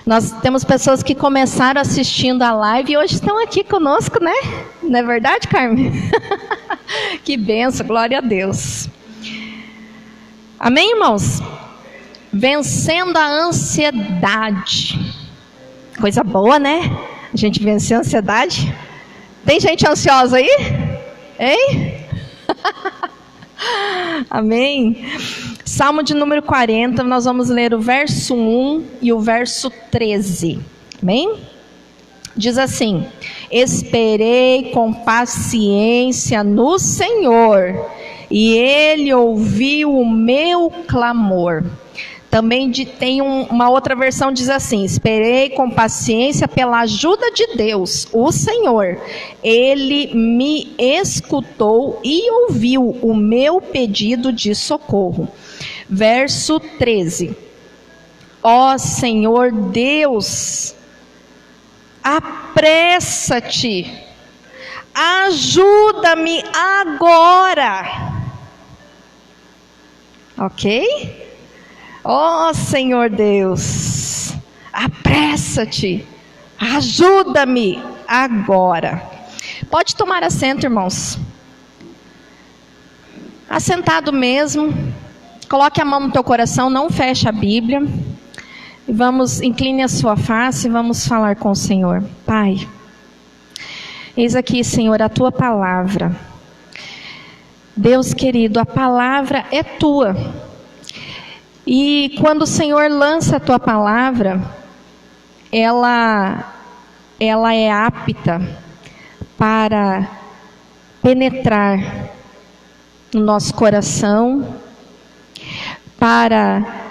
Nós temos pessoas que começaram assistindo a live e hoje estão aqui conosco, né? Não é verdade, Carmen? Que benção, glória a Deus. Amém, irmãos? Vencendo a ansiedade. Coisa boa, né? A gente vencer a ansiedade. Tem gente ansiosa aí? Hein? Amém? Salmo de número 40, nós vamos ler o verso 1 e o verso 13. Amém? Diz assim: esperei com paciência no Senhor, e Ele ouviu o meu clamor. Também tem uma outra versão, diz assim: esperei com paciência pela ajuda de Deus, o Senhor. Ele me escutou e ouviu o meu pedido de socorro. Verso 13. Ó Senhor Deus, apressa-te, ajuda-me agora. Ok? Ó Senhor Deus, apressa-te, ajuda-me agora. Pode tomar assento, irmãos. Assentado mesmo, coloque a mão no teu coração, não feche a Bíblia. E incline a sua face e vamos falar com o Senhor. Pai, eis aqui, Senhor, a tua palavra. Deus querido, a palavra é tua. E quando o Senhor lança a tua palavra, ela é apta para penetrar no nosso coração, para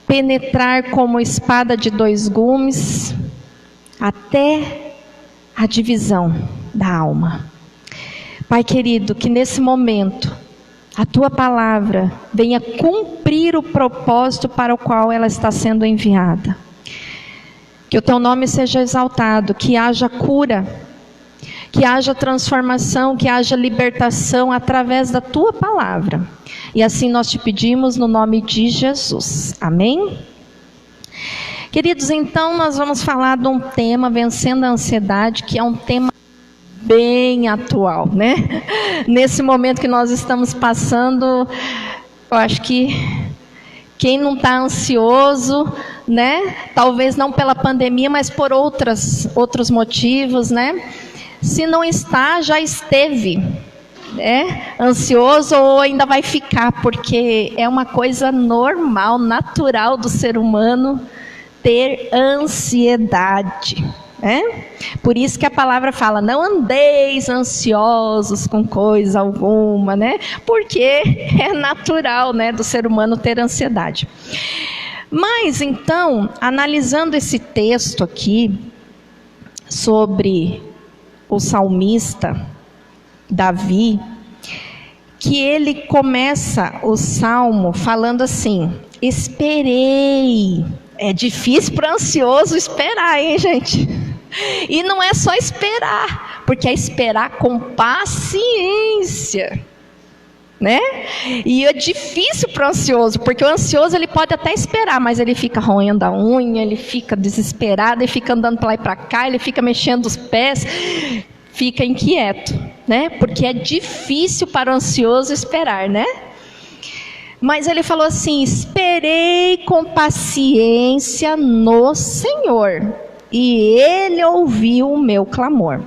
penetrar como espada de dois gumes, até a divisão da alma. Pai querido, que nesse momento a tua palavra venha cumprir o propósito para o qual ela está sendo enviada. Que o teu nome seja exaltado, que haja cura, que haja transformação, que haja libertação através da tua palavra. E assim nós te pedimos no nome de Jesus. Amém? Queridos, então nós vamos falar de um tema, vencendo a ansiedade, que é um tema bem atual, né? Nesse momento que nós estamos passando, eu acho que quem não está ansioso, né? Talvez não pela pandemia, mas por outros motivos, né? Se não está, já esteve, né? Ansioso ou ainda vai ficar, porque é uma coisa normal, natural do ser humano ter ansiedade. Por isso que a palavra fala: não andeis ansiosos com coisa alguma, né? Porque é natural, né, do ser humano ter ansiedade. Mas então, analisando esse texto aqui sobre o salmista Davi, que ele começa o salmo falando assim: esperei. É difícil para ansioso esperar, hein, gente? E não é só esperar, porque é esperar com paciência, né? E é difícil para o ansioso, porque o ansioso ele pode até esperar, mas ele fica roendo a unha, ele fica desesperado, ele fica andando para lá e para cá, ele fica mexendo os pés, fica inquieto, né? Porque é difícil para o ansioso esperar, né? Mas ele falou assim: esperei com paciência no Senhor, e Ele ouviu o meu clamor.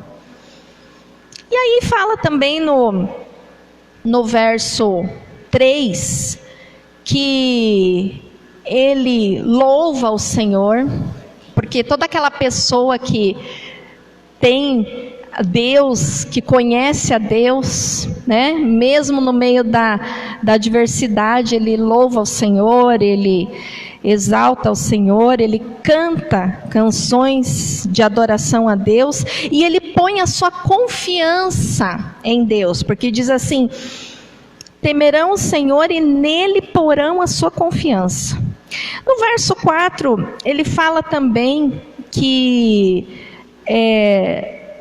E aí fala também no verso 3, que ele louva o Senhor, porque toda aquela pessoa que tem Deus, que conhece a Deus, né? Mesmo no meio da adversidade, ele louva o Senhor, ele exalta o Senhor, ele canta canções de adoração a Deus, e ele põe a sua confiança em Deus, porque diz assim: temerão o Senhor e nele porão a sua confiança. No verso 4, ele fala também que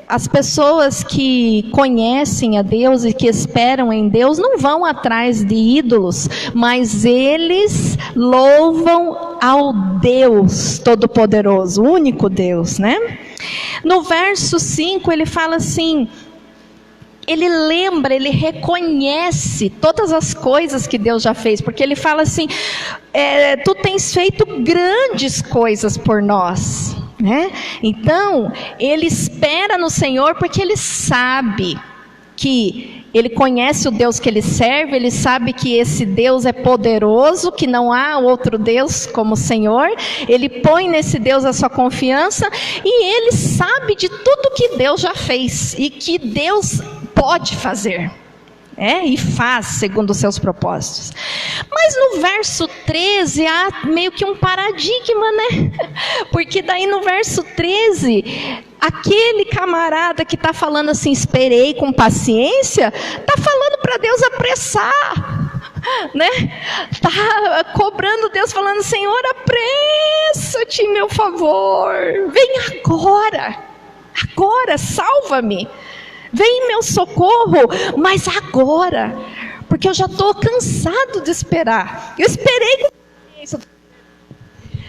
as pessoas que conhecem a Deus e que esperam em Deus não vão atrás de ídolos, mas eles louvam ao Deus Todo-Poderoso, o único Deus, né? No verso 5 ele fala assim, ele lembra, ele reconhece todas as coisas que Deus já fez, porque ele fala assim, tu tens feito grandes coisas por nós, né? Então, ele espera no Senhor porque ele sabe que ele conhece o Deus que ele serve, ele sabe que esse Deus é poderoso, que não há outro Deus como o Senhor, ele põe nesse Deus a sua confiança, e ele sabe de tudo que Deus já fez, e que Deus pode fazer, e faz segundo os seus propósitos. Mas no verso 13 há meio que um paradigma, né? Porque daí no verso 13, aquele camarada que está falando assim, esperei com paciência, está falando para Deus apressar, né? Está cobrando Deus, falando, Senhor, apressa-te, meu favor, vem agora, salva-me. Vem meu socorro, mas agora, porque eu já estou cansado de esperar. Eu esperei com paciência,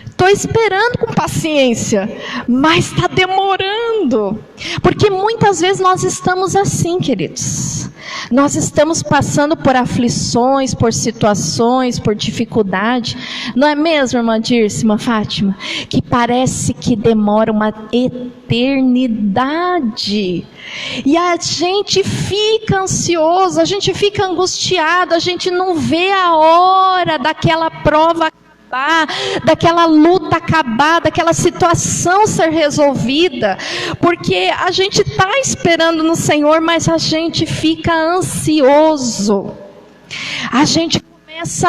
estou esperando com paciência, mas está demorando. Porque muitas vezes nós estamos assim, queridos. Nós estamos passando por aflições, por situações, por dificuldade. Não é mesmo, irmã Dirce, irmã Fátima? Que parece que demora uma eternidade. E a gente fica ansioso, a gente fica angustiado, a gente não vê a hora daquela prova acabar, daquela luta acabar, daquela situação ser resolvida, porque a gente está esperando no Senhor, mas a gente fica ansioso, a gente começa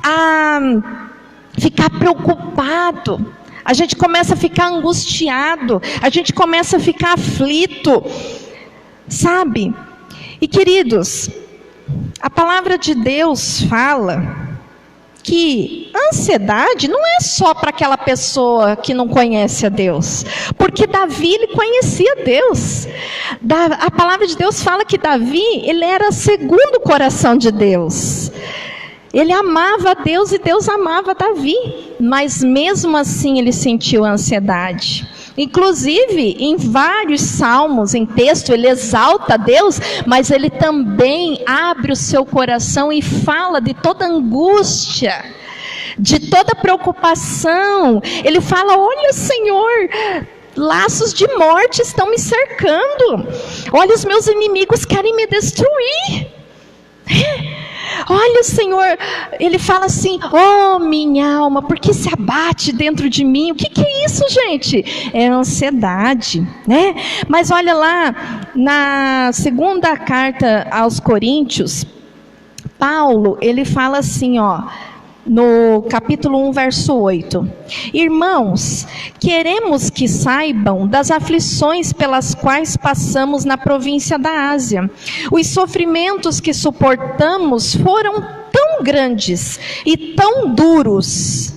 a ficar preocupado, a gente começa a ficar angustiado, a gente começa a ficar aflito, sabe? E queridos, a palavra de Deus fala que ansiedade não é só para aquela pessoa que não conhece a Deus, porque Davi, ele conhecia Deus. A palavra de Deus fala que Davi, ele era segundo o coração de Deus. Ele amava a Deus e Deus amava Davi, mas mesmo assim ele sentiu ansiedade. Inclusive, em vários salmos, em texto, ele exalta a Deus, mas ele também abre o seu coração e fala de toda angústia, de toda preocupação. Ele fala, olha, Senhor, laços de morte estão me cercando. Olha, os meus inimigos querem me destruir. Olha, Senhor, ele fala assim, oh minha alma, por que se abate dentro de mim? O que é isso, gente? É ansiedade, né? Mas olha lá, na segunda carta aos Coríntios, Paulo, ele fala assim, no capítulo 1, verso 8. Irmãos, queremos que saibam das aflições pelas quais passamos na província da Ásia. Os sofrimentos que suportamos foram tão grandes e tão duros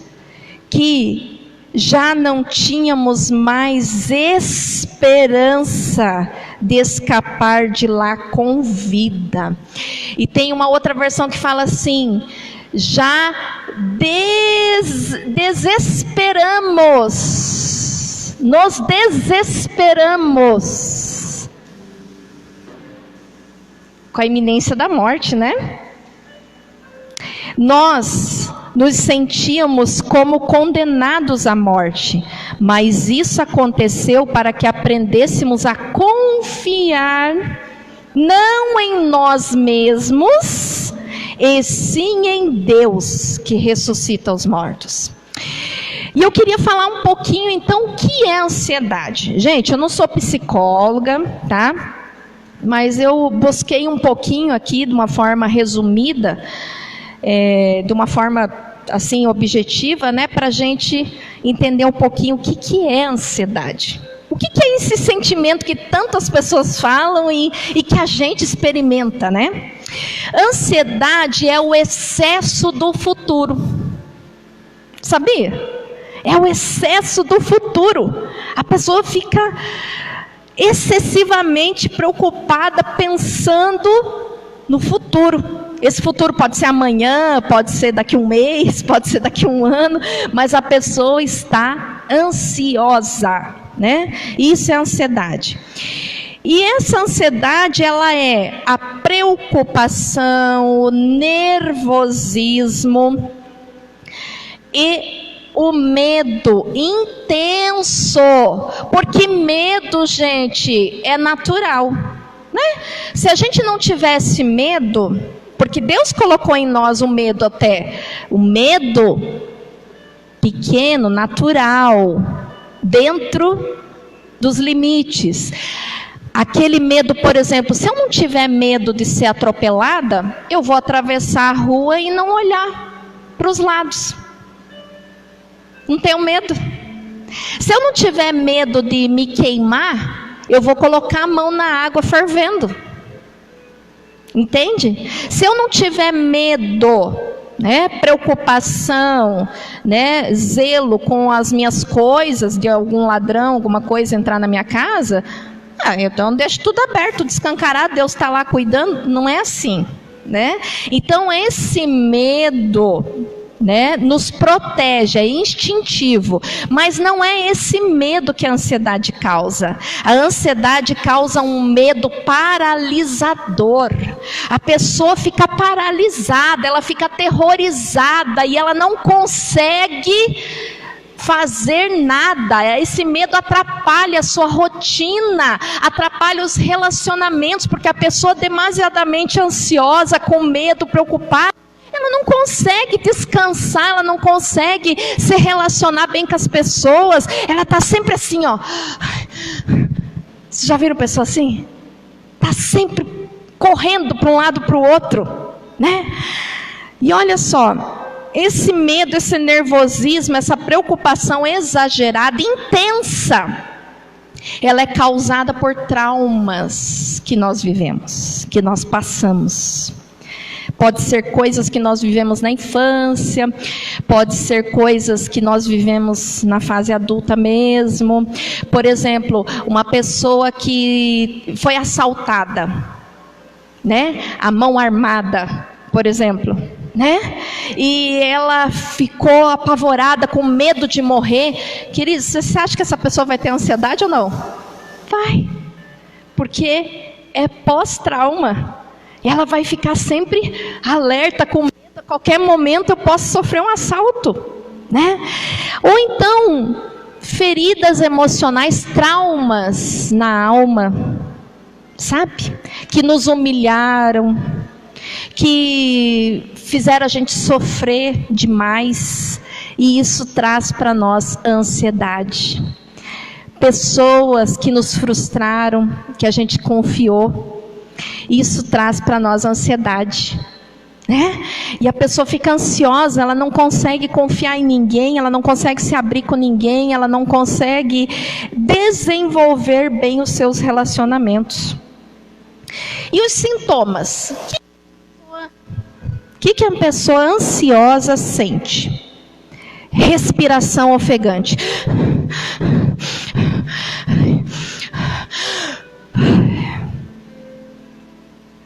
que já não tínhamos mais esperança de escapar de lá com vida. E tem uma outra versão que fala assim, já desesperamos, nos desesperamos com a iminência da morte, né? Nós nos sentíamos como condenados à morte, mas isso aconteceu para que aprendêssemos a confiar não em nós mesmos, e sim em Deus que ressuscita os mortos. E eu queria falar um pouquinho então o que é ansiedade. Gente, eu não sou psicóloga, tá? Mas eu busquei um pouquinho aqui de uma forma resumida, de uma forma assim objetiva, né, para a gente entender um pouquinho o que é ansiedade. O que é esse sentimento que tantas pessoas falam e que a gente experimenta, né? Ansiedade é o excesso do futuro. Sabia? É o excesso do futuro. A pessoa fica excessivamente preocupada pensando no futuro. Esse futuro pode ser amanhã, pode ser daqui a um mês, pode ser daqui a um ano, mas a pessoa está ansiosa, né? Isso é ansiedade. E essa ansiedade, ela é a preocupação, o nervosismo e o medo intenso. Porque medo, gente, é natural, né? Se a gente não tivesse medo, porque Deus colocou em nós o medo até, o medo pequeno, natural, dentro dos limites. Aquele medo, por exemplo, se eu não tiver medo de ser atropelada, eu vou atravessar a rua e não olhar para os lados. Não tenho medo. Se eu não tiver medo de me queimar, eu vou colocar a mão na água fervendo. Entende? Se eu não tiver medo, né, preocupação, né, zelo com as minhas coisas, de algum ladrão, alguma coisa entrar na minha casa, então deixo tudo aberto, descancarado, Deus está lá cuidando. Não é assim, né? Então esse medo, né, nos protege, é instintivo, mas não é esse medo que a ansiedade causa. A ansiedade causa um medo paralisador. A pessoa fica paralisada, ela fica aterrorizada e ela não consegue fazer nada. Esse medo atrapalha a sua rotina, atrapalha os relacionamentos, porque a pessoa demasiadamente ansiosa, com medo, preocupada, ela não consegue descansar, ela não consegue se relacionar bem com as pessoas, ela está sempre assim, ó. Vocês já viram pessoa assim? Está sempre correndo para um lado para o outro, né? E olha só, esse medo, esse nervosismo, essa preocupação exagerada, intensa, ela é causada por traumas que nós vivemos, que nós passamos. Pode ser coisas que nós vivemos na infância, pode ser coisas que nós vivemos na fase adulta mesmo. Por exemplo, uma pessoa que foi assaltada, né? A mão armada, por exemplo, né? E ela ficou apavorada, com medo de morrer. Queridos, você acha que essa pessoa vai ter ansiedade ou não? Vai, porque é pós-trauma. Ela vai ficar sempre alerta, com medo, a qualquer momento eu posso sofrer um assalto, né? Ou então, feridas emocionais, traumas na alma, sabe? Que nos humilharam, que fizeram a gente sofrer demais, e isso traz para nós ansiedade. Pessoas que nos frustraram, que a gente confiou, isso traz para nós ansiedade, né? E a pessoa fica ansiosa, ela não consegue confiar em ninguém, ela não consegue se abrir com ninguém, ela não consegue desenvolver bem os seus relacionamentos. E os sintomas? O que a pessoa ansiosa sente? Respiração ofegante.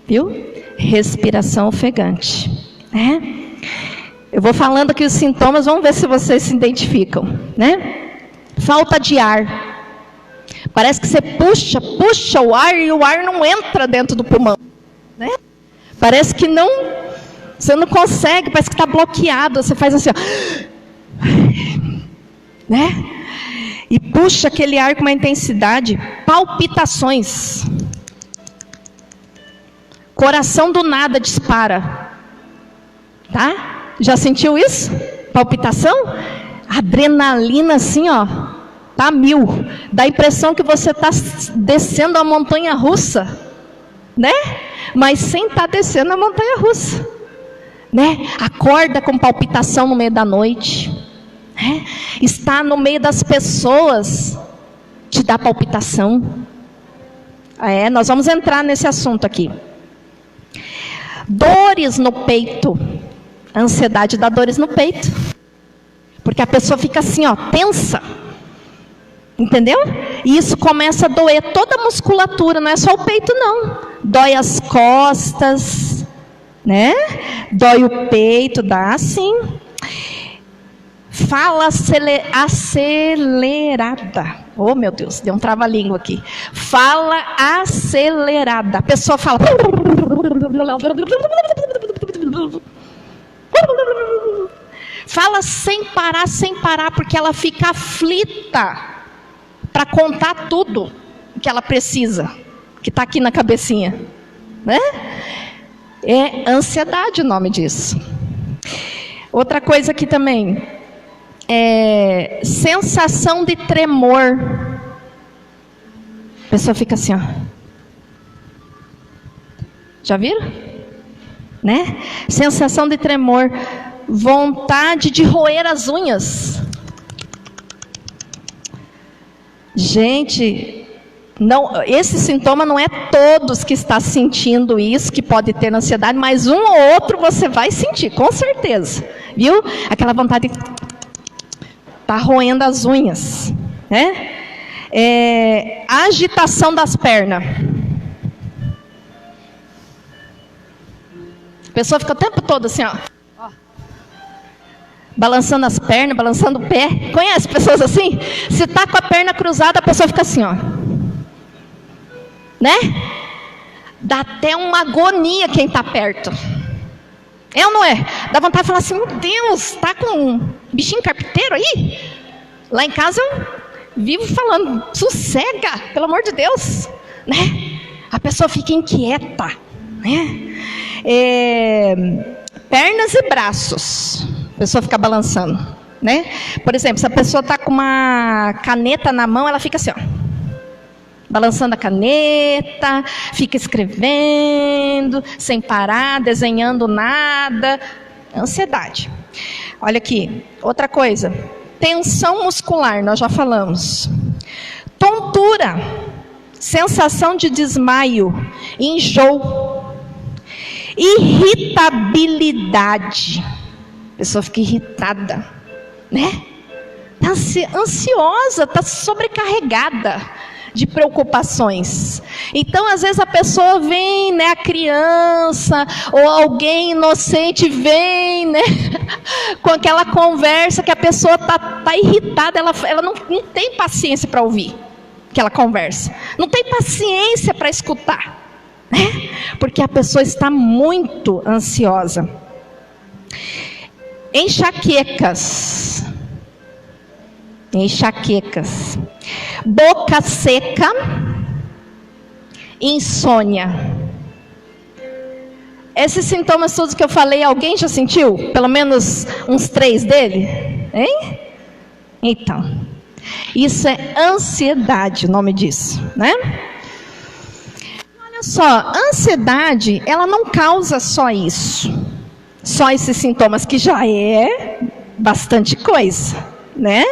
Viu? Respiração ofegante, né? Eu vou falando aqui os sintomas, vamos ver se vocês se identificam, né? Falta de ar. Parece que você puxa o ar e o ar não entra dentro do pulmão, né? Parece que não, você não consegue, parece que está bloqueado. Você faz assim, ó, né? E puxa aquele ar com uma intensidade. Palpitações. Coração do nada dispara, tá? Já sentiu isso? Palpitação? Adrenalina assim, ó, tá 1000. Dá a impressão que você está descendo a montanha russa, né? Mas sem estar descendo a montanha russa, né? Acorda com palpitação no meio da noite, né? Está no meio das pessoas, te dá palpitação. Nós vamos entrar nesse assunto aqui. Dores no peito. A ansiedade dá dores no peito. Porque a pessoa fica assim, ó, tensa. Entendeu? E isso começa a doer toda a musculatura, não é só o peito não. Dói as costas, né? Dói o peito, dá sim. Fala acelerada. Oh, meu Deus, deu um trava-língua aqui. Fala acelerada. A pessoa fala. Fala sem parar, porque ela fica aflita para contar tudo que ela precisa, que está aqui na cabecinha, né? É ansiedade o nome disso. Outra coisa aqui também é sensação de tremor. A pessoa fica assim, ó. Já viram? Né? Sensação de tremor, vontade de roer as unhas. Gente, não, esse sintoma não é todos que está sentindo isso, que pode ter ansiedade, mas um ou outro você vai sentir, com certeza. Viu? Aquela vontade de tá roendo as unhas, né? Agitação das pernas. A pessoa fica o tempo todo assim, ó. Balançando as pernas, balançando o pé. Conhece pessoas assim? Se tá com a perna cruzada, a pessoa fica assim, ó. Né? Dá até uma agonia quem tá perto. É ou não é? Dá vontade de falar assim, meu Deus, tá com um bichinho carpinteiro aí? Lá em casa eu vivo falando, sossega, pelo amor de Deus. Né? A pessoa fica inquieta. Né? Pernas e braços. A pessoa fica balançando. Né? Por exemplo, se a pessoa está com uma caneta na mão, ela fica assim, ó. Balançando a caneta, fica escrevendo, sem parar, desenhando nada. Ansiedade. Olha aqui, outra coisa. Tensão muscular, nós já falamos. Tontura, sensação de desmaio, enjoo. Irritabilidade. A pessoa fica irritada, né? Está ansiosa, está sobrecarregada de preocupações. Então, às vezes a pessoa vem, né, a criança ou alguém inocente vem, né, com aquela conversa que a pessoa tá irritada, ela não tem paciência para ouvir aquela conversa, não tem paciência para escutar, né, porque a pessoa está muito ansiosa. Enxaquecas, boca seca, insônia. Esses sintomas todos que eu falei, alguém já sentiu? Pelo menos uns 3 dele? Hein? Então, isso é ansiedade, o nome disso, né? Olha só, a ansiedade, ela não causa só isso. Só esses sintomas, que já é bastante coisa, né?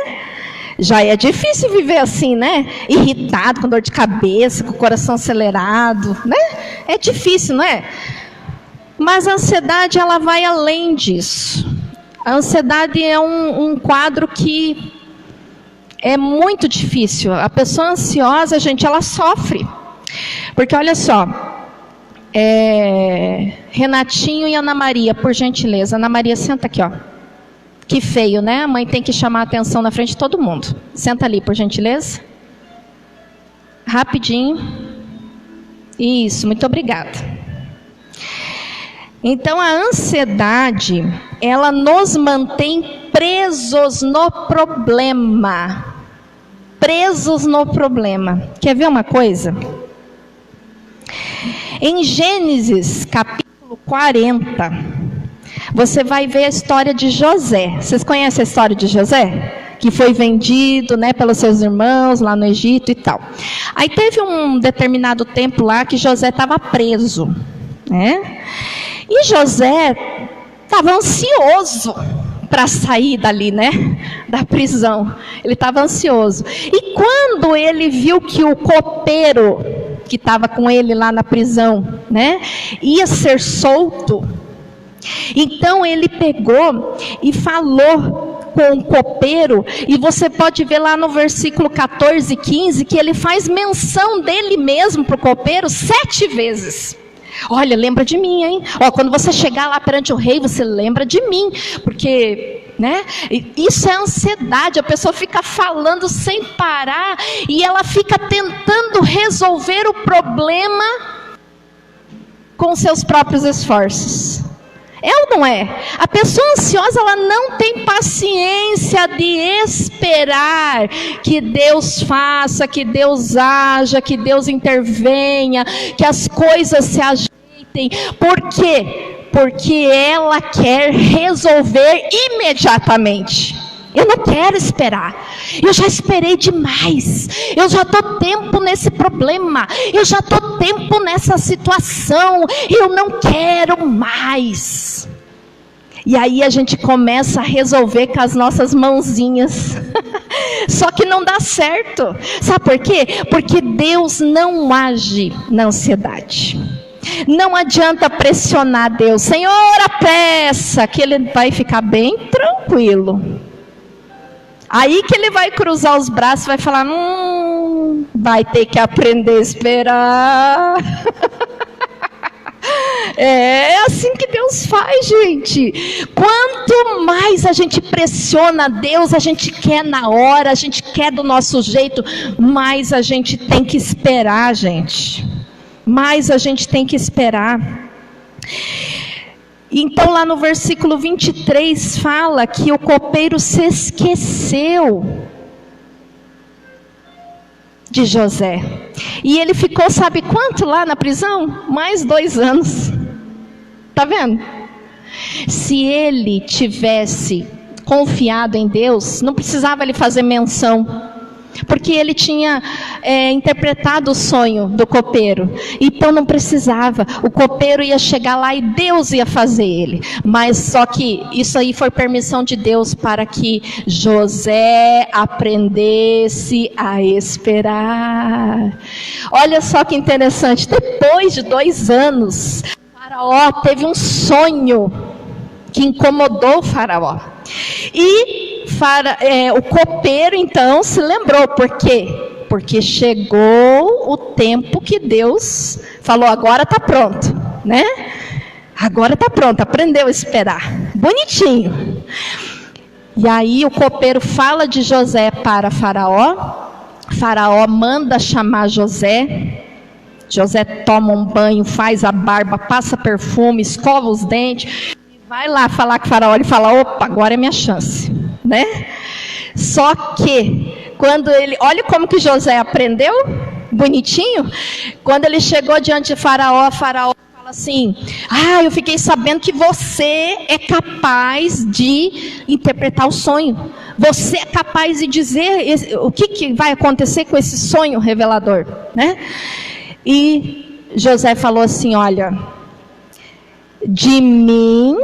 Já é difícil viver assim, né? Irritado, com dor de cabeça, com o coração acelerado, né? É difícil, não é? Mas a ansiedade, ela vai além disso. A ansiedade é um quadro que é muito difícil. A pessoa ansiosa, gente, ela sofre. Porque, olha só, Renatinho e Ana Maria, por gentileza. Ana Maria, senta aqui, ó. Que feio, né? A mãe tem que chamar a atenção na frente de todo mundo. Senta ali, por gentileza. Rapidinho. Isso, muito obrigada. Então, a ansiedade, ela nos mantém presos no problema. Presos no problema. Quer ver uma coisa? Em Gênesis, capítulo 40, você vai ver a história de José. Vocês conhecem a história de José? Que foi vendido, né, pelos seus irmãos lá no Egito e tal. Aí teve um determinado tempo lá que José estava preso, né? E José estava ansioso para sair dali, né, da prisão. Ele estava ansioso. E quando ele viu que o copeiro que estava com ele lá na prisão, né, ia ser solto, então ele pegou e falou com o copeiro, e você pode ver lá no versículo 14 e 15, que ele faz menção dele mesmo para o copeiro 7 vezes. Olha, lembra de mim, hein? Ó, quando você chegar lá perante o rei, você lembra de mim, porque, né? Isso é ansiedade, a pessoa fica falando sem parar, e ela fica tentando resolver o problema com seus próprios esforços. É ou não é? A pessoa ansiosa, ela não tem paciência de esperar que Deus faça, que Deus haja, que Deus intervenha, que as coisas se ajeitem. Por quê? Porque ela quer resolver imediatamente. Eu não quero esperar. Eu já esperei demais. Eu já estou tempo nesse problema. Eu já estou tempo nessa situação. Eu não quero mais. E aí a gente começa a resolver com as nossas mãozinhas. Só que não dá certo. Sabe por quê? Porque Deus não age na ansiedade. Não adianta pressionar Deus. Senhor, apressa, que Ele vai ficar bem tranquilo. Aí que ele vai cruzar os braços e vai falar, vai ter que aprender a esperar. É assim que Deus faz, gente. Quanto mais a gente pressiona Deus, a gente quer na hora, a gente quer do nosso jeito, mais a gente tem que esperar, gente. Mais a gente tem que esperar. Então lá no versículo 23 fala que o copeiro se esqueceu de José. E ele ficou, sabe quanto lá na prisão? Mais 2 anos. Tá vendo? Se ele tivesse confiado em Deus, não precisava ele fazer menção. Porque ele tinha interpretado o sonho do copeiro. Então não precisava. O copeiro ia chegar lá e Deus ia fazer ele. Mas só que isso aí foi permissão de Deus para que José aprendesse a esperar. Olha só que interessante. Depois de 2 anos, Faraó teve um sonho que incomodou o Faraó. E o copeiro então se lembrou. Por quê? Porque chegou o tempo que Deus falou, agora está pronto, né? Agora está pronto, aprendeu a esperar. Bonitinho. E aí o copeiro fala de José para Faraó. Faraó manda chamar José. José toma um banho, faz a barba, passa perfume, escova os dentes. Vai lá falar com o Faraó e fala, opa, agora é minha chance, né? Só que, quando ele, olha como que José aprendeu, bonitinho. Quando ele chegou diante de Faraó, Faraó fala assim, eu fiquei sabendo que você é capaz de interpretar o sonho. Você é capaz de dizer o que vai acontecer com esse sonho revelador, né? E José falou assim, olha, de mim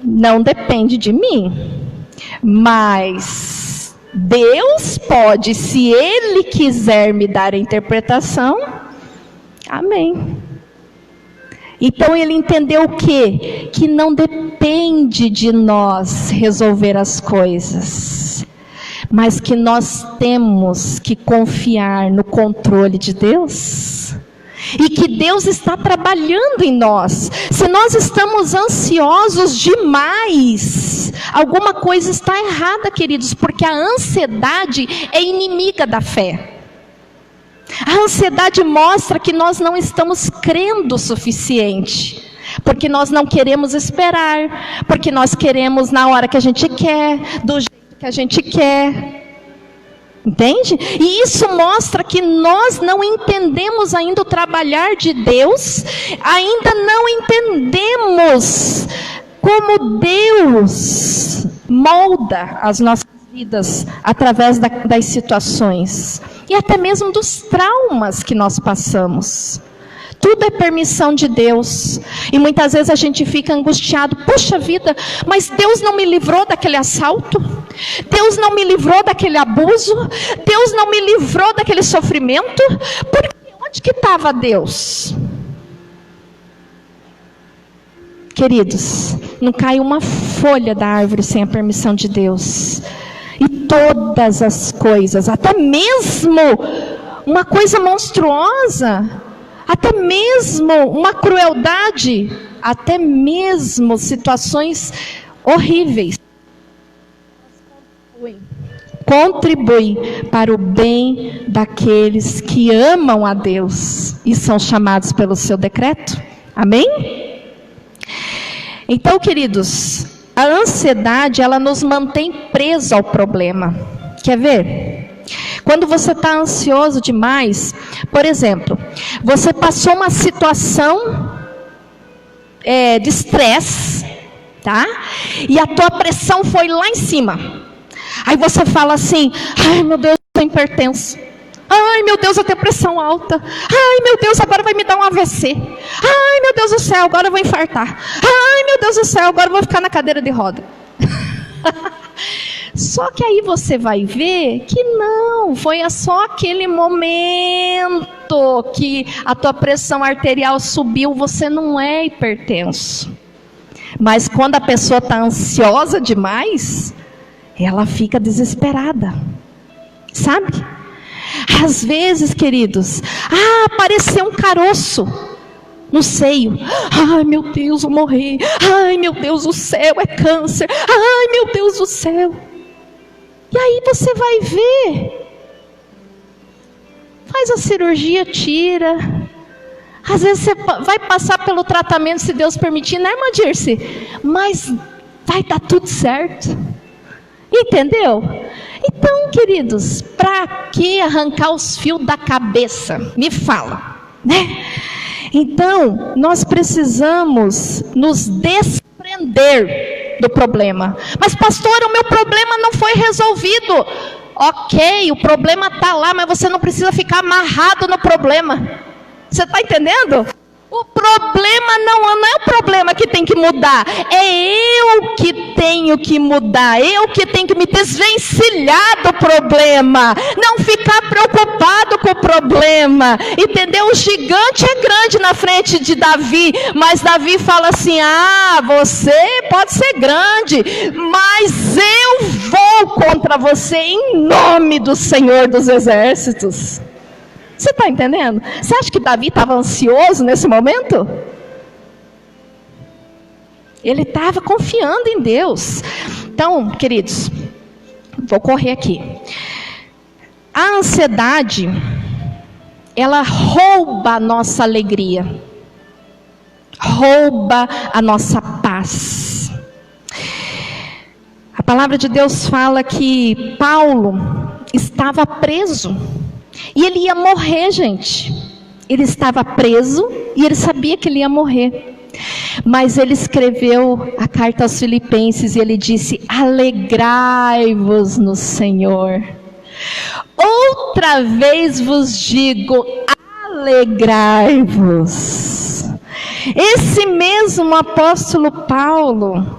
não depende de mim, mas Deus pode, se Ele quiser me dar a interpretação, amém. Então ele entendeu o quê? Que não depende de nós resolver as coisas, mas que nós temos que confiar no controle de Deus. E que Deus está trabalhando em nós. Se nós estamos ansiosos demais, alguma coisa está errada, queridos, porque a ansiedade é inimiga da fé. A ansiedade mostra que nós não estamos crendo o suficiente, porque nós não queremos esperar, porque nós queremos na hora que a gente quer, do jeito que a gente quer. Entende? E isso mostra que nós não entendemos ainda o trabalhar de Deus, ainda não entendemos como Deus molda as nossas vidas através das situações e até mesmo dos traumas que nós passamos. Tudo é permissão de Deus. E muitas vezes a gente fica angustiado. Poxa vida, mas Deus não me livrou daquele assalto? Deus não me livrou daquele abuso? Deus não me livrou daquele sofrimento? Porque onde que estava Deus? Queridos, não cai uma folha da árvore sem a permissão de Deus. E todas as coisas, até mesmo uma coisa monstruosa, até mesmo uma crueldade, até mesmo situações horríveis, contribui para o bem daqueles que amam a Deus e são chamados pelo seu decreto. Amém? Então, queridos, a ansiedade, ela nos mantém presos ao problema. Quer ver? Quando você está ansioso demais, por exemplo, você passou uma situação de estresse, tá? E a tua pressão foi lá em cima. Aí você fala assim: ai meu Deus, eu estou hipertenso. Ai meu Deus, eu tenho pressão alta. Ai meu Deus, agora vai me dar um AVC. Ai meu Deus do céu, agora eu vou infartar. Ai meu Deus do céu, agora eu vou ficar na cadeira de roda. Só que aí você vai ver que não, foi só aquele momento que a tua pressão arterial subiu, você não é hipertenso. Mas quando a pessoa está ansiosa demais, ela fica desesperada, sabe? Às vezes, queridos, apareceu um caroço no seio. Ai meu Deus, vou morrer. Ai meu Deus do céu, é câncer. Ai meu Deus do céu. E aí você vai ver, faz a cirurgia, tira. Às vezes você vai passar pelo tratamento, se Deus permitir, né, irmã Dirce? Mas vai dar tudo certo. Entendeu? Então, queridos, para que arrancar os fios da cabeça? Me fala, né? Então, nós precisamos nos desprender do problema. Mas pastor, o meu problema não foi resolvido. Ok, o problema está lá, mas você não precisa ficar amarrado no problema. Você está entendendo? O problema não é o problema que tem que mudar. É eu que tenho que mudar. Eu que tenho que me desvencilhar do problema. Não ficar preocupado com o problema. Entendeu? O gigante é grande na frente de Davi. Mas Davi fala assim: você pode ser grande, mas eu vou contra você em nome do Senhor dos Exércitos. Você está entendendo? Você acha que Davi estava ansioso nesse momento? Ele estava confiando em Deus. Então, queridos, vou correr aqui. A ansiedade, ela rouba a nossa alegria. Rouba a nossa paz. A palavra de Deus fala que Paulo estava preso. E ele ia morrer, gente. Ele estava preso e ele sabia que ele ia morrer. Mas ele escreveu a carta aos Filipenses e ele disse: alegrai-vos no Senhor. Outra vez vos digo, alegrai-vos. Esse mesmo apóstolo Paulo,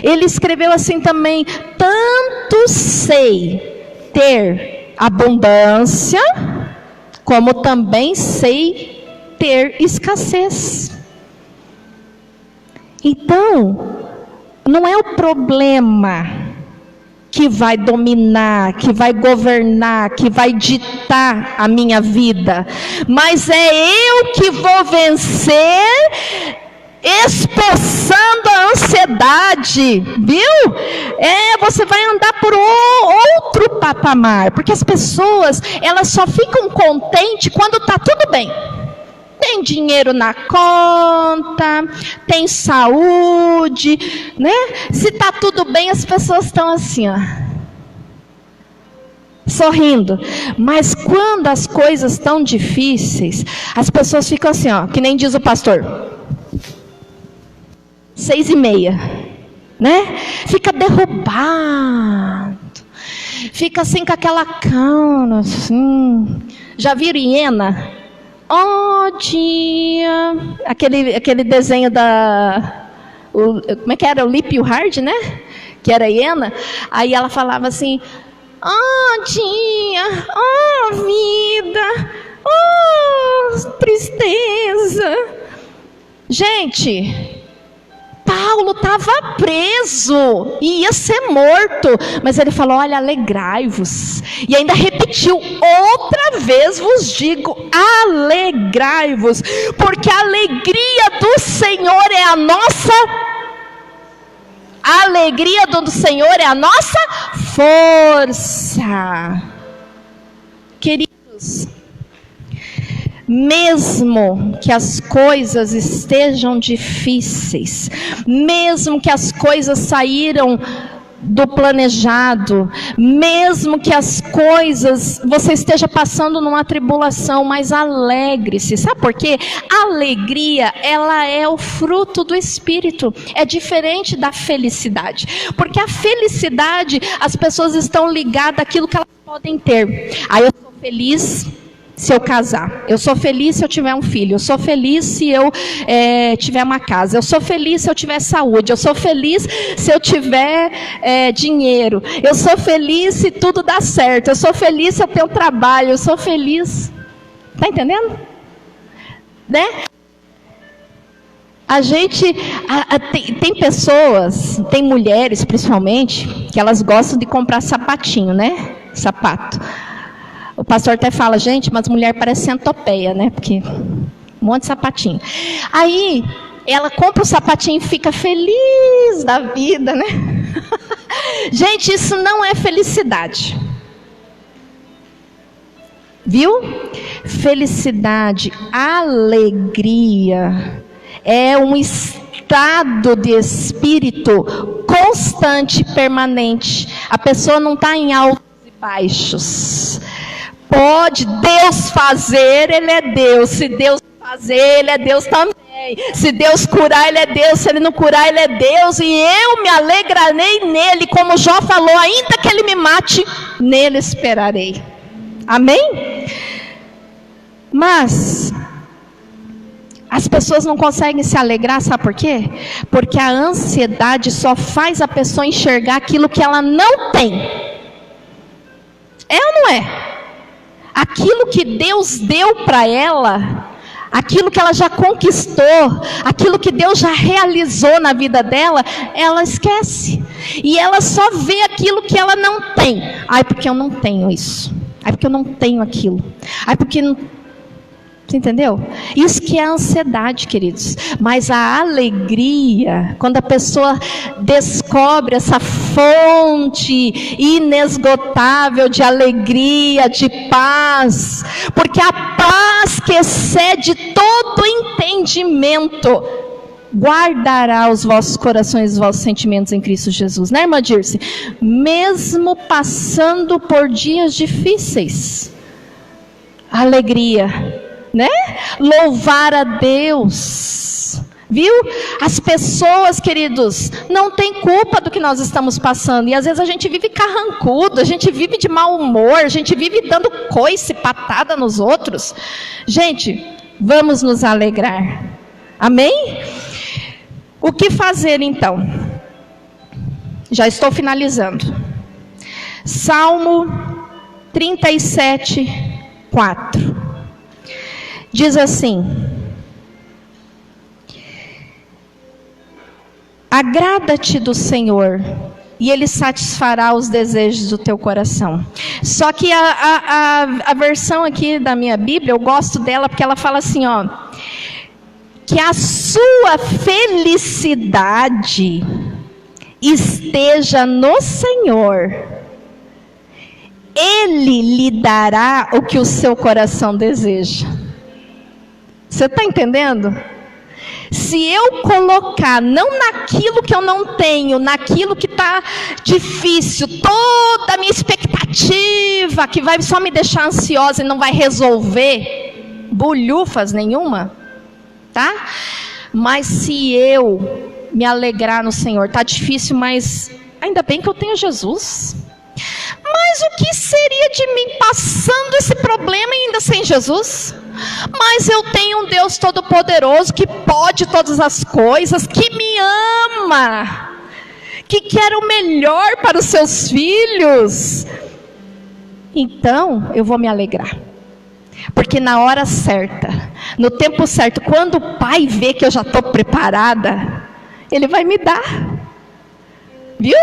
ele escreveu assim também: tanto sei ter abundância, como também sei ter escassez. Então, não é o problema que vai dominar, que vai governar, que vai ditar a minha vida, mas é eu que vou vencer, expulsando a ansiedade, viu? Você vai andar por outro patamar, porque as pessoas, elas só ficam contentes quando está tudo bem. Tem dinheiro na conta, tem saúde, né? Se está tudo bem, as pessoas estão assim, ó, sorrindo. Mas quando as coisas estão difíceis, as pessoas ficam assim, ó, que nem diz o pastor, 6:30, né? Fica derrubado, fica assim com aquela calma, assim. Já viram hiena? Dia, aquele desenho como é que era? O Lip e o Hard, né? Que era hiena. Aí ela falava assim: dia, vida, tristeza. Gente, Paulo estava preso e ia ser morto, mas ele falou: olha, alegrai-vos. E ainda repetiu: outra vez vos digo, alegrai-vos, porque a alegria do Senhor é a nossa. A alegria do Senhor é a nossa força. Queridos, mesmo que as coisas estejam difíceis, mesmo que as coisas saíram do planejado, mesmo que as coisas, você esteja passando numa tribulação, mas alegre-se. Sabe por quê? A alegria, ela é o fruto do Espírito. É diferente da felicidade. Porque a felicidade, as pessoas estão ligadas àquilo que elas podem ter. Aí eu sou feliz se eu casar, eu sou feliz se eu tiver um filho, eu sou feliz se eu tiver uma casa, eu sou feliz se eu tiver saúde, eu sou feliz se eu tiver dinheiro, eu sou feliz se tudo dá certo, eu sou feliz se eu tenho trabalho, eu sou feliz. Está entendendo? Né? A gente, tem pessoas, tem mulheres principalmente, que elas gostam de comprar sapatinho, né? Sapato. O pastor até fala: gente, mas mulher parece centopeia, né? Porque um monte de sapatinho. Aí, ela compra o sapatinho e fica feliz da vida, né? Gente, isso não é felicidade. Viu? Felicidade, alegria, é um estado de espírito constante e permanente. A pessoa não está em altos e baixos. Pode Deus fazer, Ele é Deus. Se Deus fazer, Ele é Deus também. Se Deus curar, Ele é Deus. Se Ele não curar, Ele é Deus. E eu me alegrarei nele. Como Jó falou: ainda que Ele me mate, nele esperarei. Amém? Mas as pessoas não conseguem se alegrar, sabe por quê? Porque a ansiedade só faz a pessoa enxergar aquilo que ela não tem. É ou não é? Aquilo que Deus deu para ela, aquilo que ela já conquistou, aquilo que Deus já realizou na vida dela, ela esquece. E ela só vê aquilo que ela não tem. Ai, porque eu não tenho isso. Ai, porque eu não tenho aquilo. Ai, porque não... Você entendeu? Isso que é a ansiedade, queridos. Mas a alegria, quando a pessoa descobre essa fonte inesgotável de alegria, de paz, porque a paz que excede todo entendimento guardará os vossos corações e os vossos sentimentos em Cristo Jesus, né, irmã Dirce? Mesmo passando por dias difíceis, alegria, né? Louvar a Deus, viu? As pessoas, queridos, não têm culpa do que nós estamos passando, e às vezes a gente vive carrancudo, a gente vive de mau humor, a gente vive dando coice, patada nos outros. Gente, vamos nos alegrar, amém? O que fazer então? Já estou finalizando. Salmo 37, 4. Diz assim: agrada-te do Senhor, e Ele satisfará os desejos do teu coração. Só que a versão aqui da minha Bíblia, eu gosto dela porque ela fala assim, ó: que a sua felicidade esteja no Senhor. Ele lhe dará o que o seu coração deseja. Você está entendendo? Se eu colocar não naquilo que eu não tenho, naquilo que está difícil, toda a minha expectativa, que vai só me deixar ansiosa e não vai resolver bulhufas nenhuma, tá? Mas se eu me alegrar no Senhor, está difícil, mas ainda bem que eu tenho Jesus. Mas o que seria de mim passando esse problema ainda sem Jesus? Mas eu tenho um Deus todo-poderoso que pode todas as coisas, que me ama, que quer o melhor para os seus filhos. Então eu vou me alegrar, porque na hora certa, No tempo certo, quando o Pai vê que eu já estou preparada, Ele vai me dar. Viu?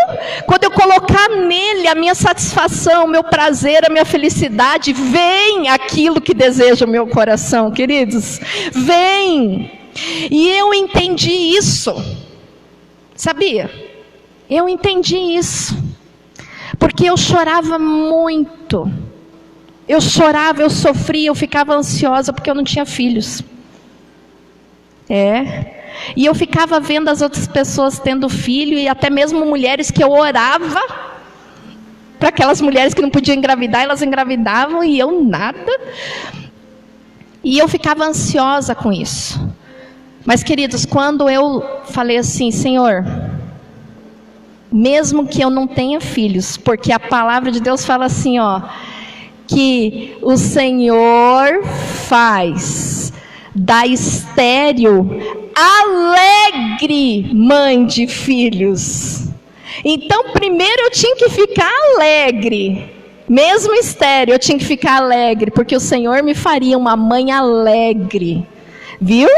Quando eu colocar nele a minha satisfação, o meu prazer, a minha felicidade, vem aquilo que deseja o meu coração, queridos. Vem. E eu entendi isso. Sabia? Eu entendi isso. Porque eu chorava muito. Eu chorava, eu sofria, eu ficava ansiosa porque eu não tinha filhos. E eu ficava vendo as outras pessoas tendo filho, e até mesmo mulheres que eu orava para aquelas mulheres que não podiam engravidar, elas engravidavam e eu nada. E eu ficava ansiosa com isso. Mas, queridos, quando eu falei assim, Senhor, mesmo que eu não tenha filhos, porque a palavra de Deus fala assim, que o Senhor faz da estéril alegre mãe de filhos. Então, primeiro eu tinha que ficar alegre, mesmo estéril, eu tinha que ficar alegre, porque o Senhor me faria uma mãe alegre, viu?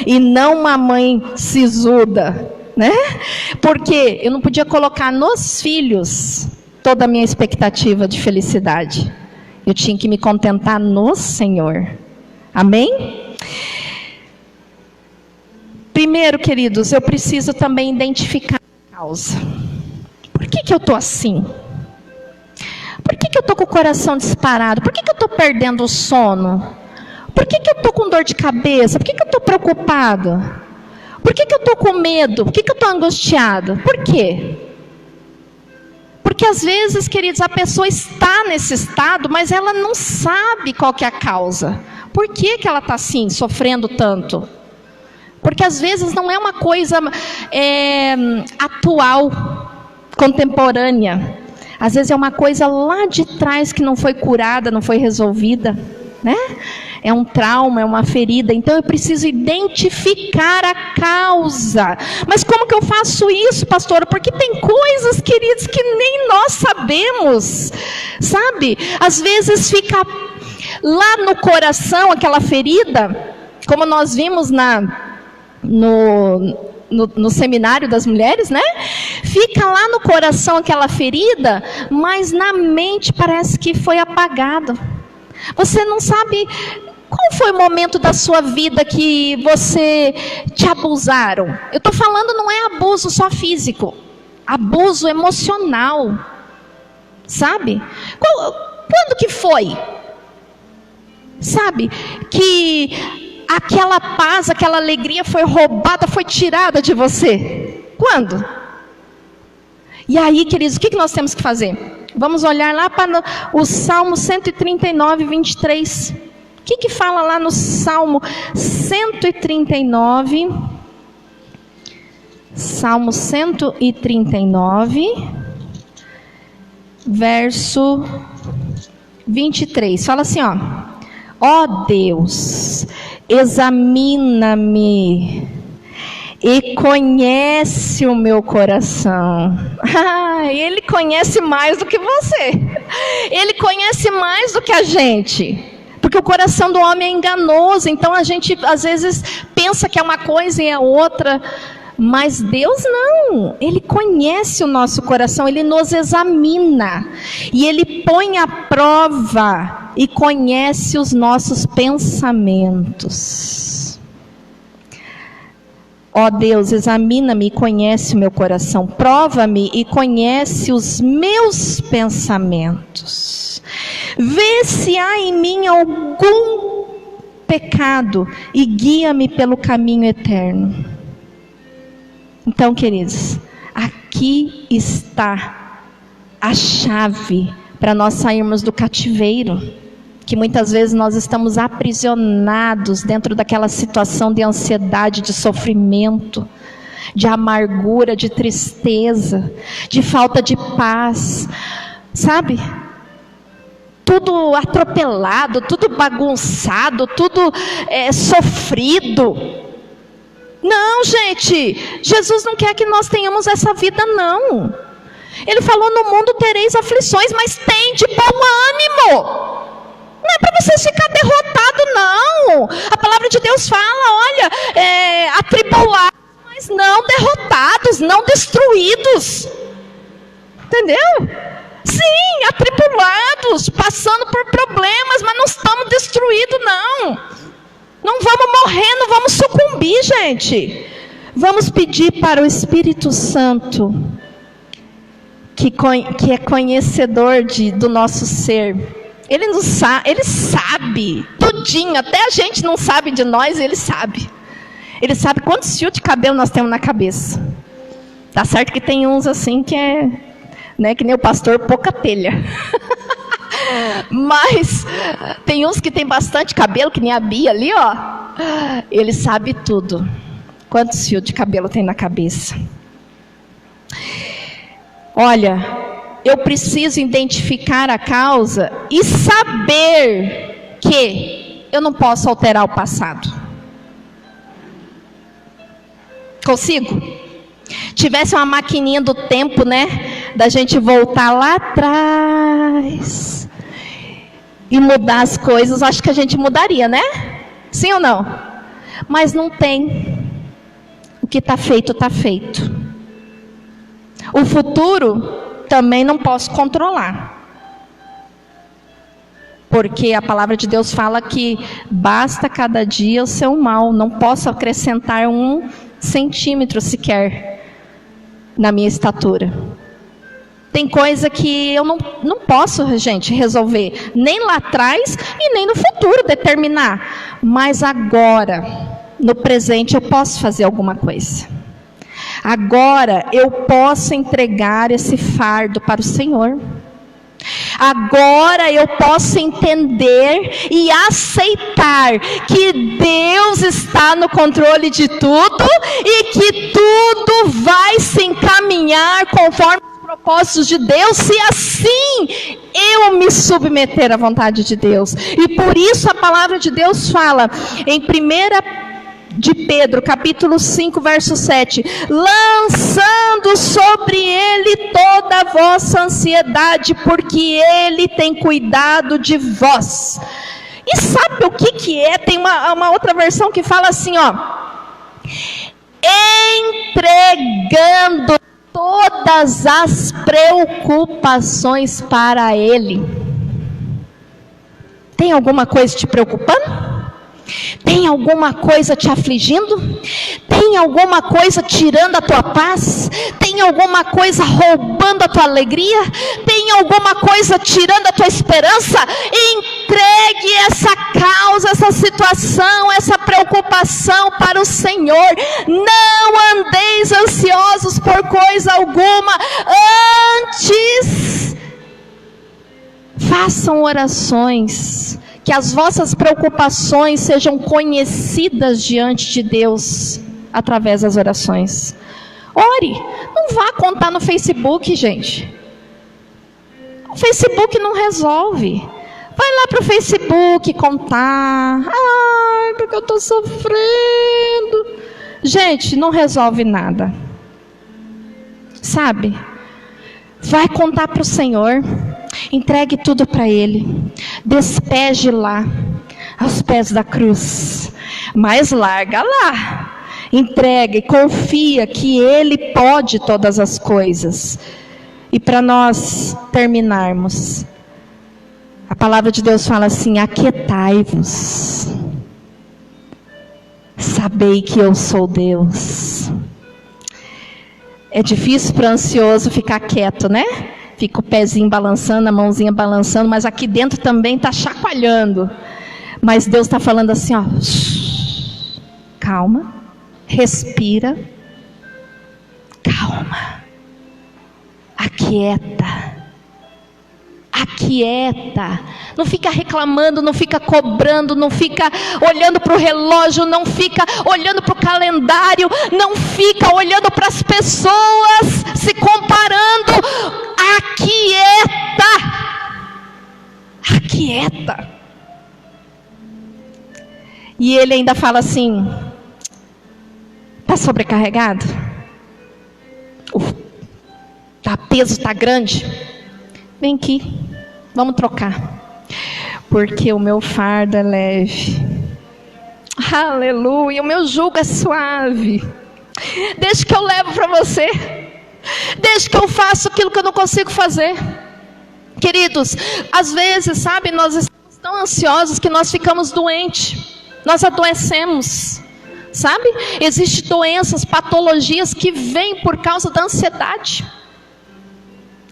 E não uma mãe sisuda, né? Porque eu não podia colocar nos filhos toda a minha expectativa de felicidade. Eu tinha que me contentar no Senhor. Amém? Primeiro, queridos, eu preciso também identificar a causa. Por que eu estou assim? Por que eu estou com o coração disparado? Por que eu estou perdendo o sono? Por que eu estou com dor de cabeça? Por que eu estou preocupado? Por que eu estou com medo? Por que eu estou angustiado? Por quê? Porque às vezes, queridos, a pessoa está nesse estado, mas ela não sabe qual que é a causa. Por que ela está assim, sofrendo tanto? Porque às vezes não é uma coisa atual, contemporânea. Às vezes é uma coisa lá de trás que não foi curada, não foi resolvida, né? É um trauma, é uma ferida. Então eu preciso identificar a causa. Mas como que eu faço isso, pastora? Porque tem coisas, queridos, que nem nós sabemos, sabe? Às vezes fica lá no coração aquela ferida, como nós vimos no seminário das mulheres, né? Fica lá no coração aquela ferida, mas na mente parece que foi apagado. Você não sabe qual foi o momento da sua vida que te abusaram. Eu estou falando, não é abuso só físico, abuso emocional, sabe? Quando que foi? Sabe? Que aquela paz, aquela alegria foi roubada, foi tirada de você. Quando? E aí, queridos, o que nós temos que fazer? Vamos olhar lá para o Salmo 139, 23. O que fala lá no Salmo 139? Salmo 139, verso 23. Fala assim, ó Deus, examina-me e conhece o meu coração. Ele conhece mais do que você. Ele conhece mais do que a gente. Porque o coração do homem é enganoso. Então a gente às vezes pensa que é uma coisa e é outra. Mas Deus não. Ele conhece o nosso coração. Ele nos examina. E Ele põe à prova e conhece os nossos pensamentos. Ó Deus, examina-me e conhece o meu coração. Prova-me e conhece os meus pensamentos. Vê se há em mim algum pecado e guia-me pelo caminho eterno. Então, queridos, aqui está a chave para nós sairmos do cativeiro. Que muitas vezes nós estamos aprisionados dentro daquela situação de ansiedade, de sofrimento, de amargura, de tristeza, de falta de paz, sabe? Tudo atropelado, tudo bagunçado, tudo sofrido. Não, gente, Jesus não quer que nós tenhamos essa vida, não. Ele falou, no mundo tereis aflições, mas tende bom ânimo. Não é para você ficar derrotado, não. A palavra de Deus Deus fala, olha, atribulados, mas não derrotados, não destruídos. Entendeu? Sim, atribulados, passando por problemas, mas não estamos destruídos, não. Não vamos morrer, não vamos sucumbir, gente. Vamos pedir para o Espírito Santo, que é conhecedor do nosso ser. Ele sabe tudinho, até a gente não sabe de nós, ele sabe. Ele sabe quantos fios de cabelo nós temos na cabeça. Tá certo que tem uns assim que é, né, que nem o pastor, pouca telha. Mas tem uns que tem bastante cabelo, que nem a Bia ali, ó. Ele sabe tudo. Quantos fios de cabelo tem na cabeça? Olha, eu preciso identificar a causa e saber que eu não posso alterar o passado. Consigo? Tivesse uma maquininha do tempo, né? Da gente voltar lá atrás e mudar as coisas, acho que a gente mudaria, né? Sim ou não? Mas não tem. O que está feito, está feito. O futuro também não posso controlar. Porque a palavra de Deus fala que basta cada dia o seu mal. Não posso acrescentar 1 centímetro sequer na minha estatura. Tem coisa que eu não posso, gente, resolver. Nem lá atrás e nem no futuro determinar. Mas agora, no presente, eu posso fazer alguma coisa. Agora eu posso entregar esse fardo para o Senhor. Agora eu posso entender e aceitar que Deus está no controle de tudo e que tudo vai se encaminhar conforme os propósitos de Deus, se assim eu me submeter à vontade de Deus. E por isso a palavra de Deus fala em 1 de Pedro, capítulo 5, verso 7, lançando sobre ele toda a vossa ansiedade, porque ele tem cuidado de vós. E sabe o que é? Tem uma outra versão que fala assim, ó, entregando todas as preocupações para ele. Tem alguma coisa te preocupando? Tem alguma coisa te afligindo? Tem alguma coisa tirando a tua paz? Tem alguma coisa roubando a tua alegria? Tem alguma coisa tirando a tua esperança? Entregue essa causa, essa situação, essa preocupação para o Senhor. Não andeis ansiosos por coisa alguma. Antes, façam orações. Que as vossas preocupações sejam conhecidas diante de Deus através das orações. Ore, não vá contar no Facebook, gente. O Facebook não resolve. Vai lá para o Facebook contar. Ai, porque eu estou sofrendo. Gente, não resolve nada. Sabe? Vai contar para o Senhor. Entregue tudo para Ele. Despeje lá, aos pés da cruz. Mas larga lá. Entrega e confia que Ele pode todas as coisas. E para nós terminarmos, a palavra de Deus fala assim: aquietai-vos. Sabei que eu sou Deus. É difícil para o ansioso ficar quieto, né? Fica o pezinho balançando, a mãozinha balançando, mas aqui dentro também está chacoalhando. Mas Deus está falando assim, ó, calma, respira, calma, aquieta, não fica reclamando, não fica cobrando, não fica olhando para o relógio, não fica olhando para o calendário, não fica olhando para as pessoas, se comparando. Aquieta. E ele ainda fala assim: está sobrecarregado? O peso está grande? Vem aqui, vamos trocar. Porque o meu fardo é leve. Aleluia, o meu jugo é suave. Deixa que eu levo para você. Deixa que eu faço aquilo que eu não consigo fazer. Queridos, às vezes, sabe, nós estamos tão ansiosos que nós ficamos doentes. Nós adoecemos, sabe? Existem doenças, patologias que vêm por causa da ansiedade.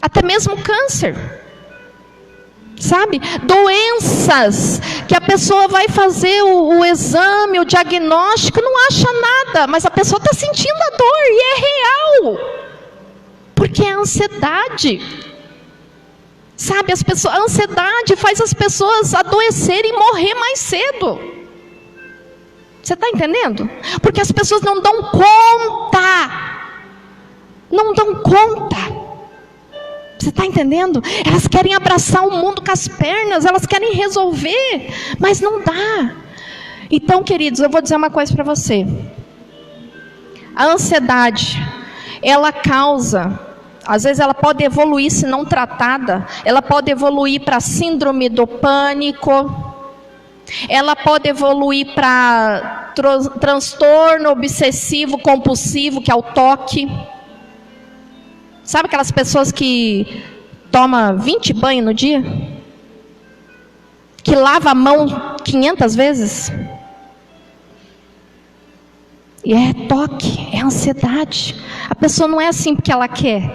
Até mesmo câncer. Sabe? Doenças que a pessoa vai fazer o exame, o diagnóstico, não acha nada, mas a pessoa está sentindo a dor e é real. Porque é ansiedade. Sabe, a ansiedade faz as pessoas adoecerem e morrer mais cedo. Você está entendendo? Porque as pessoas não dão conta. Não dão conta. Você está entendendo? Elas querem abraçar o mundo com as pernas, elas querem resolver, mas não dá. Então, queridos, eu vou dizer uma coisa para você. A ansiedade, ela causa, às vezes ela pode evoluir se não tratada, ela pode evoluir para síndrome do pânico, ela pode evoluir para transtorno obsessivo compulsivo, que é o TOC. Sabe aquelas pessoas que tomam 20 banhos no dia? Que lava a mão 500 vezes? E é toque, é ansiedade. A pessoa não é assim porque ela quer.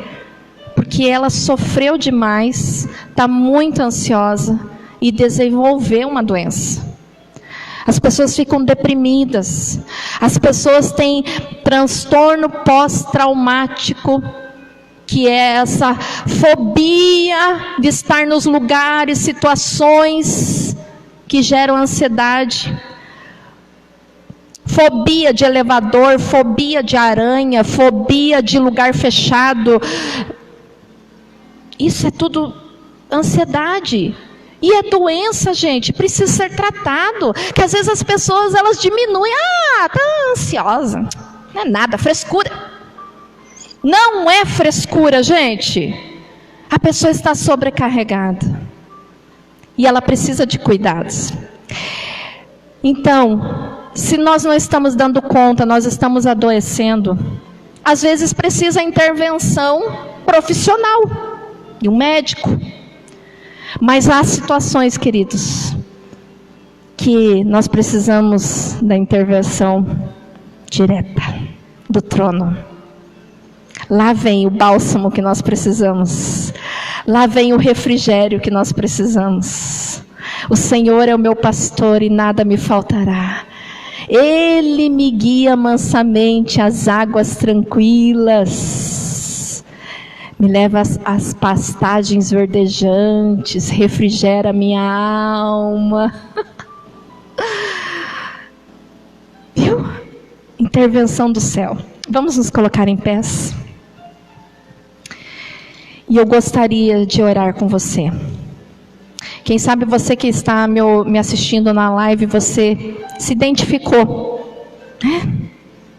Porque ela sofreu demais, está muito ansiosa e desenvolveu uma doença. As pessoas ficam deprimidas. As pessoas têm transtorno pós-traumático, que é essa fobia de estar nos lugares, situações que geram ansiedade. Fobia de elevador, fobia de aranha, fobia de lugar fechado. Isso é tudo ansiedade. E é doença, gente, precisa ser tratado. Que às vezes as pessoas, elas diminuem. Tá ansiosa. Não é nada, frescura. Não é frescura, gente. A pessoa está sobrecarregada. E ela precisa de cuidados. Então, se nós não estamos dando conta, nós estamos adoecendo, às vezes precisa intervenção profissional, de um médico. Mas há situações, queridos, que nós precisamos da intervenção direta do trono. Lá vem o bálsamo que nós precisamos. Lá vem o refrigério que nós precisamos. O Senhor é o meu pastor e nada me faltará. Ele me guia mansamente às águas tranquilas. Me leva às pastagens verdejantes. Refrigera minha alma. Viu? Intervenção do céu. Vamos nos colocar em pés. E eu gostaria de orar com você. Quem sabe você que está me assistindo na live, você se identificou.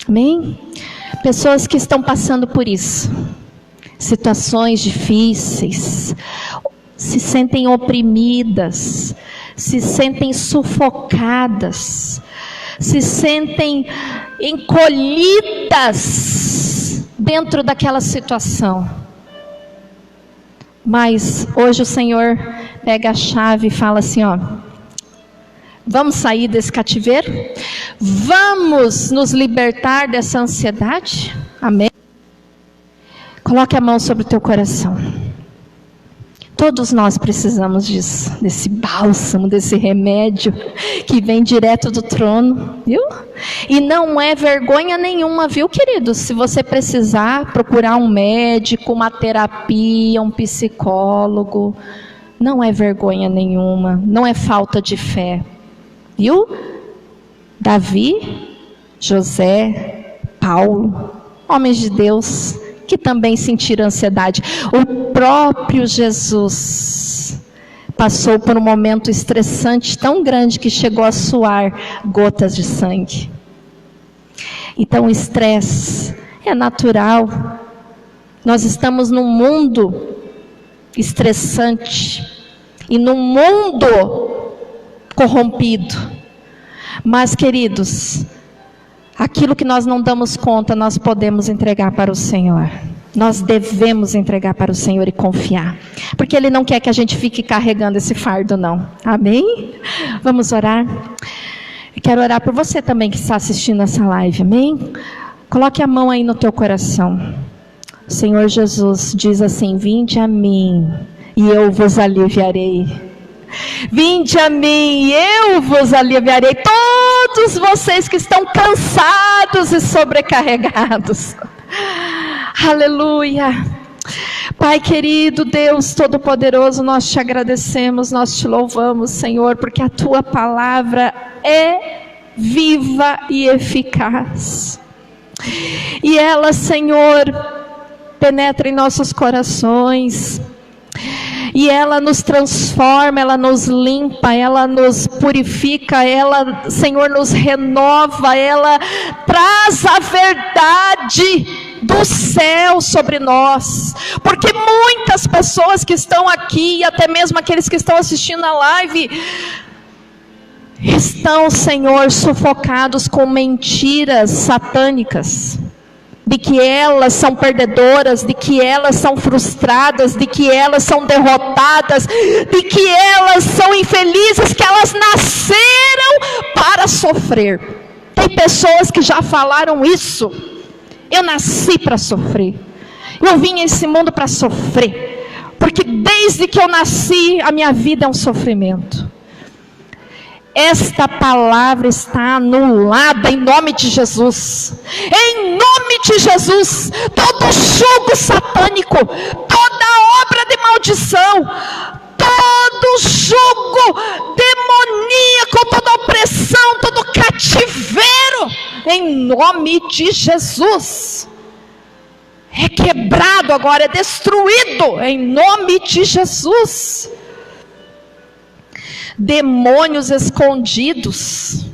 Amém? Pessoas que estão passando por isso. Situações difíceis. Se sentem oprimidas. Se sentem sufocadas. Se sentem encolhidas dentro daquela situação. Mas hoje o Senhor pega a chave e fala assim, vamos sair desse cativeiro? Vamos nos libertar dessa ansiedade? Amém? Coloque a mão sobre o teu coração. Todos nós precisamos disso, desse bálsamo, desse remédio que vem direto do trono, viu? E não é vergonha nenhuma, viu, queridos? Se você precisar procurar um médico, uma terapia, um psicólogo, não é vergonha nenhuma, não é falta de fé, viu? Davi, José, Paulo, homens de Deus, que também sentiram ansiedade. O próprio Jesus passou por um momento estressante tão grande que chegou a suar gotas de sangue. Então o estresse é natural. Nós estamos num mundo estressante e num mundo corrompido. Mas, queridos, aquilo que nós não damos conta, nós podemos entregar para o Senhor. Nós devemos entregar para o Senhor e confiar. Porque Ele não quer que a gente fique carregando esse fardo, não. Amém? Vamos orar? Eu quero orar por você também que está assistindo essa live. Amém? Coloque a mão aí no teu coração. O Senhor Jesus diz assim: vinde a mim e eu vos aliviarei. Vinde a mim e eu vos aliviarei. Todos vocês que estão cansados e sobrecarregados. Aleluia. Pai querido, Deus Todo-Poderoso, nós te agradecemos, nós te louvamos, Senhor, porque a tua palavra é viva e eficaz. E ela, Senhor, penetra em nossos corações. E ela nos transforma, ela nos limpa, ela nos purifica, ela, Senhor, nos renova, ela traz a verdade do céu sobre nós. Porque muitas pessoas que estão aqui, e até mesmo aqueles que estão assistindo a live, estão, Senhor, sufocados com mentiras satânicas. De que elas são perdedoras, de que elas são frustradas, de que elas são derrotadas, de que elas são infelizes, que elas nasceram para sofrer. Tem pessoas que já falaram isso. Eu nasci para sofrer. Eu vim a esse mundo para sofrer. Porque desde que eu nasci, a minha vida é um sofrimento. Esta palavra está anulada em nome de Jesus. Em nome de Jesus, todo jugo satânico, toda obra de maldição, todo jugo demoníaco, toda opressão, todo cativeiro, em nome de Jesus, é quebrado agora, é destruído, em nome de Jesus. Demônios escondidos,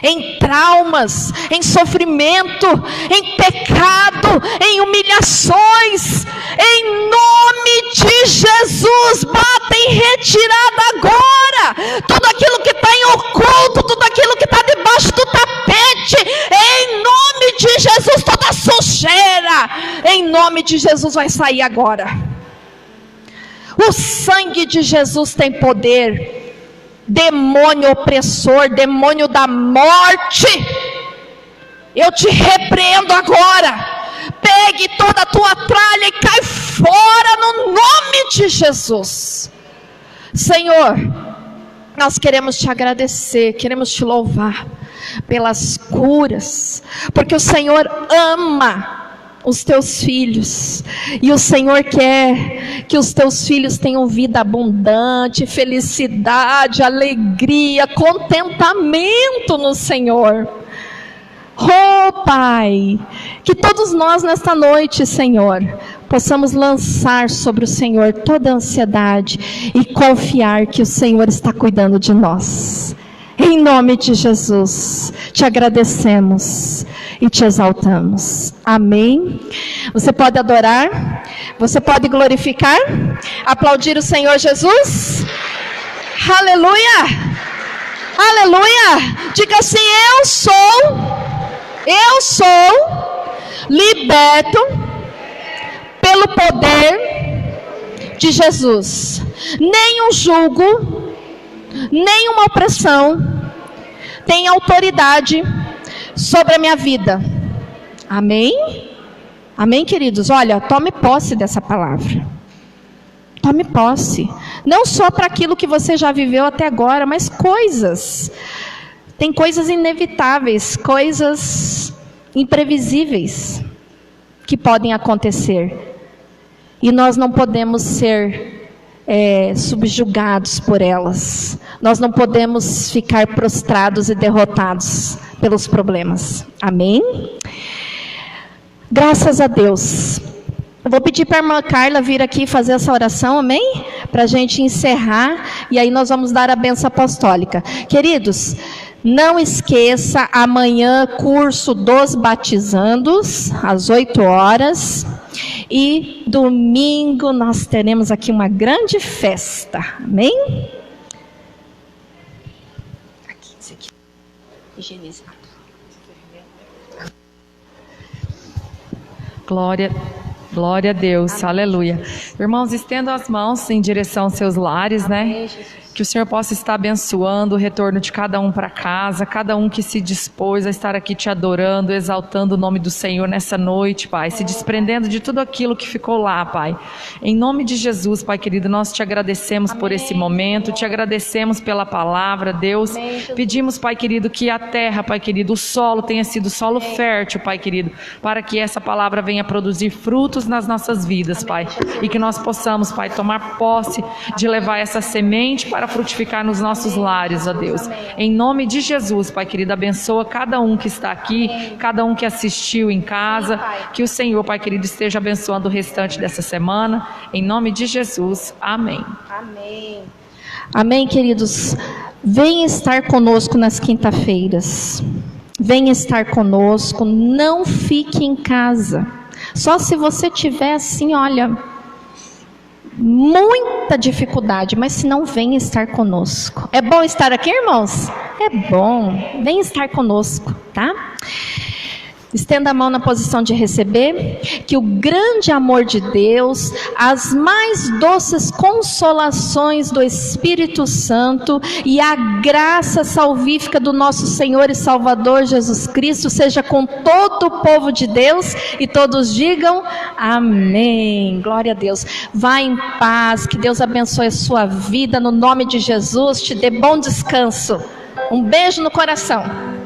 em traumas, em sofrimento, em pecado, em humilhações, em nome de Jesus, bata em retirada agora, tudo aquilo que está em oculto, tudo aquilo que está debaixo do tapete, em nome de Jesus, toda sujeira, em nome de Jesus vai sair agora. O sangue de Jesus tem poder. Demônio opressor, demônio da morte, eu te repreendo agora. Pegue toda a tua tralha e cai fora no nome de Jesus. Senhor, nós queremos te agradecer, queremos te louvar pelas curas, porque o Senhor ama os teus filhos, e o Senhor quer que os teus filhos tenham vida abundante, felicidade, alegria, contentamento no Senhor. Oh Pai, que todos nós nesta noite, Senhor, possamos lançar sobre o Senhor toda a ansiedade e confiar que o Senhor está cuidando de nós. Em nome de Jesus, te agradecemos e te exaltamos. Amém. Você pode adorar, você pode glorificar, aplaudir o Senhor Jesus. Aleluia, aleluia. Diga assim: eu sou liberto pelo poder de Jesus. Nenhum jugo, nenhuma opressão tem autoridade sobre a minha vida. Amém? Amém, queridos? Olha, tome posse dessa palavra. Tome posse. Não só para aquilo que você já viveu até agora, mas coisas. Tem coisas inevitáveis, coisas imprevisíveis que podem acontecer. E nós não podemos ser subjugados por elas. Nós não podemos ficar prostrados e derrotados pelos problemas. Amém? Graças a Deus. Eu vou pedir para a irmã Carla vir aqui fazer essa oração, amém? Para a gente encerrar, e aí nós vamos dar a bênção apostólica. Queridos, não esqueça, amanhã curso dos batizandos, às 8 horas. E domingo nós teremos aqui uma grande festa, amém? Aqui, esse aqui. higienizar. Glória a Deus, amém. Aleluia. Irmãos, estendam as mãos em direção aos seus lares, amém, né? Que o Senhor possa estar abençoando o retorno de cada um para casa, cada um que se dispôs a estar aqui te adorando, exaltando o nome do Senhor nessa noite, Pai, se desprendendo de tudo aquilo que ficou lá, Pai. Em nome de Jesus, Pai querido, nós te agradecemos, amém, por esse momento, te agradecemos pela palavra, Deus. Amém, pedimos, Pai querido, que a terra, Pai querido, o solo tenha sido solo fértil, Pai querido, para que essa palavra venha produzir frutos nas nossas vidas, Pai, e que nós possamos, Pai, tomar posse de levar essa semente para frutificar nos nossos lares, ó Deus. Em nome de Jesus, Pai querido, abençoa cada um que está aqui, cada um que assistiu em casa, que o Senhor, Pai querido, esteja abençoando o restante dessa semana, em nome de Jesus, amém. Amém. Amém, queridos. Venha estar conosco nas quinta-feiras, venha estar conosco, não fique em casa, só se você tiver assim, olha, muita dificuldade, mas se não, venha estar conosco. É bom estar aqui, irmãos? É bom, venha estar conosco, tá? Estenda a mão na posição de receber, que o grande amor de Deus, as mais doces consolações do Espírito Santo e a graça salvífica do nosso Senhor e Salvador Jesus Cristo seja com todo o povo de Deus, e todos digam amém. Glória a Deus. Vá em paz, que Deus abençoe a sua vida no nome de Jesus, te dê bom descanso. Um beijo no coração.